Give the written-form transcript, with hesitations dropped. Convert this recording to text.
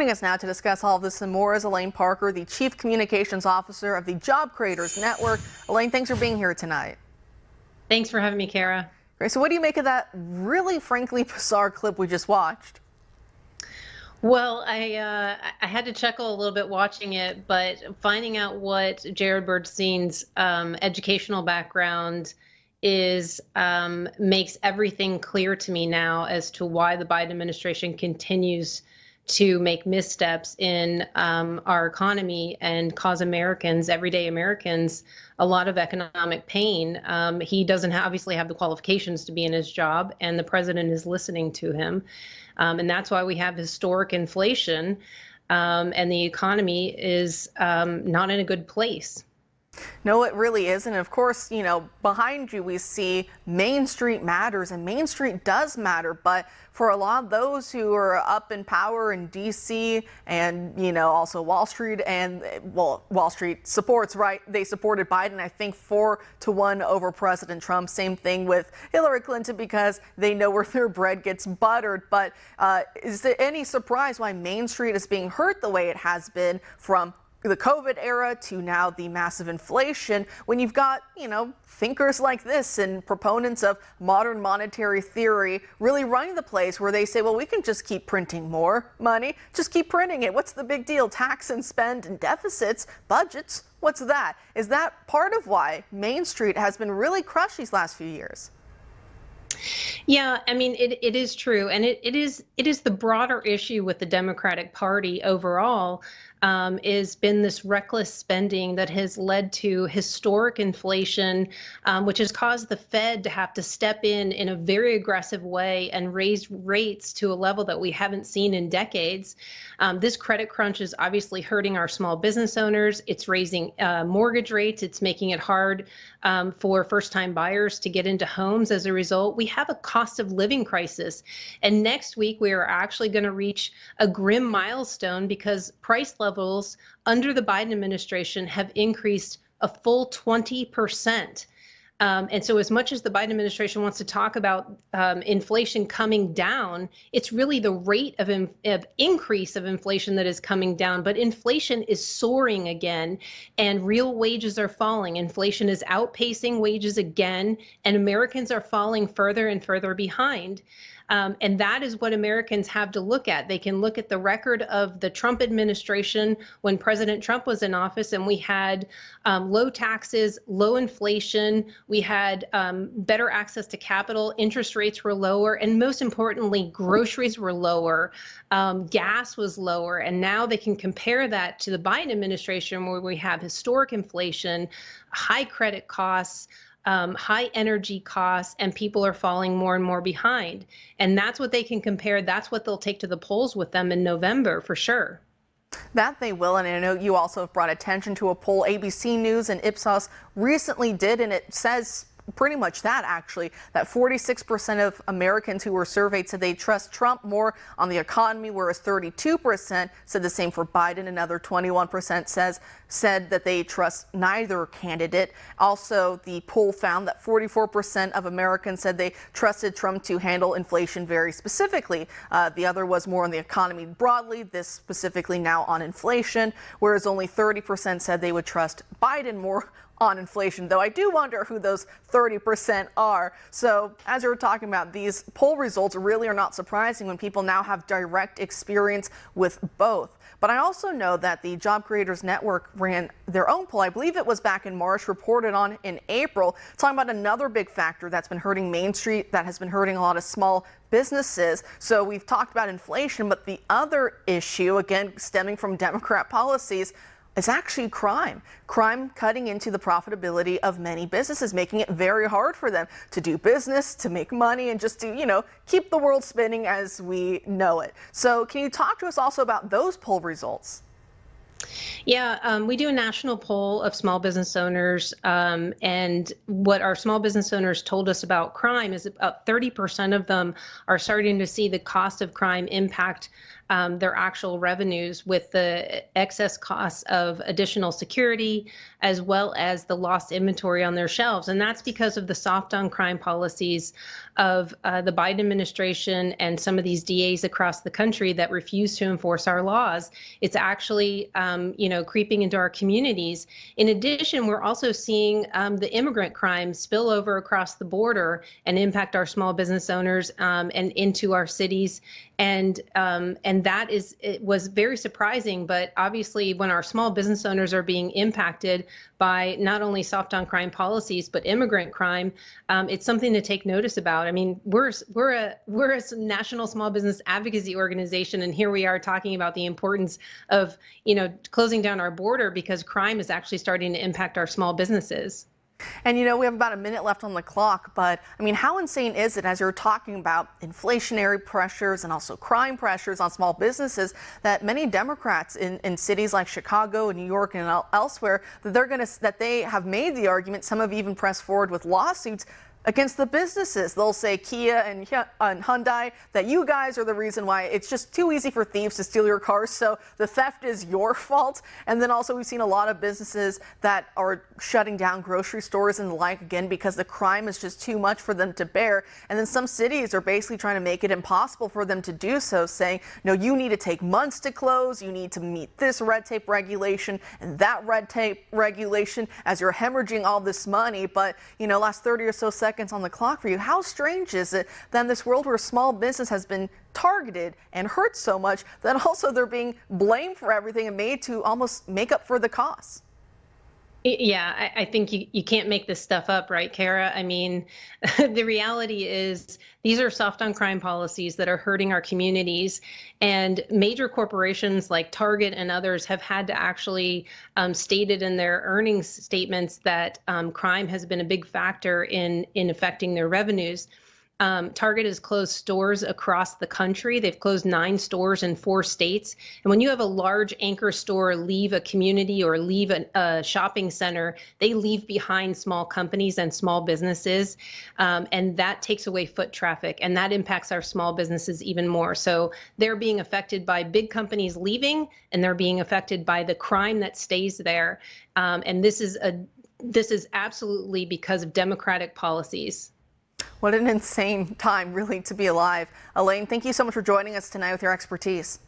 Joining us now to discuss all of this and more is Elaine Parker, the Chief Communications Officer of the Job Creators Network. Elaine, thanks for being here tonight. Thanks for having me, Kara. Great. So what do you make of that really, frankly, bizarre clip we just watched? Well, I had to chuckle a little bit watching it, but finding out what Jared Bernstein's educational background is makes everything clear to me now as to why the Biden administration continues to make missteps in our economy and cause Americans, everyday Americans, a lot of economic pain. He doesn't obviously have the qualifications to be in his job, and the president is listening to him. And that's why we have historic inflation, and the economy is not in a good place. No, it really isn't. Of course, behind you we see Main Street matters, and Main Street does matter. But for a lot of those who are up in power in D.C. and, also Wall Street and, well, Wall Street supports, right? They supported Biden, I think, 4-1 over President Trump. Same thing with Hillary Clinton because they know where their bread gets buttered. But is there any surprise why Main Street is being hurt the way it has been from the COVID era to now the massive inflation, when you've got, thinkers like this and proponents of modern monetary theory really running the place where they say, well, we can just keep printing more money, just keep printing it. What's the big deal? Tax and spend and deficits, budgets, what's that? Is that part of why Main Street has been really crushed these last few years? Yeah, I mean, it is true. And it is the broader issue with the Democratic Party overall, is been this reckless spending that has led to historic inflation, which has caused the Fed to have to step in a very aggressive way and raise rates to a level that we haven't seen in decades. This credit crunch is obviously hurting our small business owners. It's raising mortgage rates. It's making it hard for first-time buyers to get into homes. As a result, we have a cost of living crisis. And next week, we are actually going to reach a grim milestone because price levels under the Biden administration have increased a full 20%. And so as much as the Biden administration wants to talk about inflation coming down, it's really the rate of increase of inflation that is coming down. But inflation is soaring again, and real wages are falling. Inflation is outpacing wages again, and Americans are falling further and further behind. And that is what Americans have to look at. They can look at the record of the Trump administration when President Trump was in office, and we had low taxes, low inflation, we had better access to capital, interest rates were lower, and most importantly, groceries were lower, gas was lower. And now they can compare that to the Biden administration where we have historic inflation, high credit costs, high energy costs, and people are falling more and more behind. And that's what they can compare. That's what they'll take to the polls with them in November, for sure. That they will, and I know you also have brought attention to a poll ABC News and Ipsos recently did, and it says pretty much that, actually, that 46% of Americans who were surveyed said they trust Trump more on the economy, whereas 32% said the same for Biden. Another 21% said that they trust neither candidate. Also, the poll found that 44% of Americans said they trusted Trump to handle inflation very specifically. The other was more on the economy broadly, this specifically now on inflation, whereas only 30% said they would trust Biden more on inflation, though I do wonder who those 30% are. So as you're talking about, these poll results really are not surprising when people now have direct experience with both. But I also know that the Job Creators Network ran their own poll, I believe it was back in March, reported on in April, talking about another big factor that's been hurting Main Street, that has been hurting a lot of small businesses. So we've talked about inflation, but the other issue, again, stemming from Democrat policies, is actually crime. Crime cutting into the profitability of many businesses, making it very hard for them to do business, to make money, and just to, keep the world spinning as we know it. So can you talk to us also about those poll results? Yeah, we do a national poll of small business owners, and what our small business owners told us about crime is about 30% of them are starting to see the cost of crime impact their actual revenues with the excess costs of additional security, as well as the lost inventory on their shelves. And that's because of the soft on crime policies of the Biden administration and some of these DAs across the country that refuse to enforce our laws. It's actually, creeping into our communities. In addition, we're also seeing the immigrant crime spill over across the border and impact our small business owners and into our cities. And it was very surprising, but obviously when our small business owners are being impacted by not only soft on crime policies, but immigrant crime, it's something to take notice about. I mean, we're a national small business advocacy organization, and here we are talking about the importance of, closing down our border because crime is actually starting to impact our small businesses. And we have about a minute left on the clock, but I mean, how insane is it, as you're talking about inflationary pressures and also crime pressures on small businesses, that many Democrats in cities like Chicago and New York and elsewhere, that they have made the argument, some have even pressed forward with lawsuits against the businesses. They'll say Kia and Hyundai, that you guys are the reason why it's just too easy for thieves to steal your cars, so the theft is your fault. And then also we've seen a lot of businesses that are shutting down grocery stores and the like, again, because the crime is just too much for them to bear. And then some cities are basically trying to make it impossible for them to do so, saying, no, you need to take months to close, you need to meet this red tape regulation and that red tape regulation, as you're hemorrhaging all this money. But last 30 or so seconds on the clock for you. How strange is it that in this world where small business has been targeted and hurt so much, that also they're being blamed for everything and made to almost make up for the costs? Yeah, I think you can't make this stuff up, right, Kara? I mean, the reality is these are soft on crime policies that are hurting our communities. And major corporations like Target and others have had to actually stated in their earnings statements that crime has been a big factor in affecting their revenues. Target has closed stores across the country. They've closed 9 stores in 4 states. And when you have a large anchor store leave a community or leave a shopping center, they leave behind small companies and small businesses. And that takes away foot traffic, and that impacts our small businesses even more. So they're being affected by big companies leaving, and they're being affected by the crime that stays there. And this is absolutely because of Democratic policies. What an insane time, really, to be alive. Elaine, thank you so much for joining us tonight with your expertise.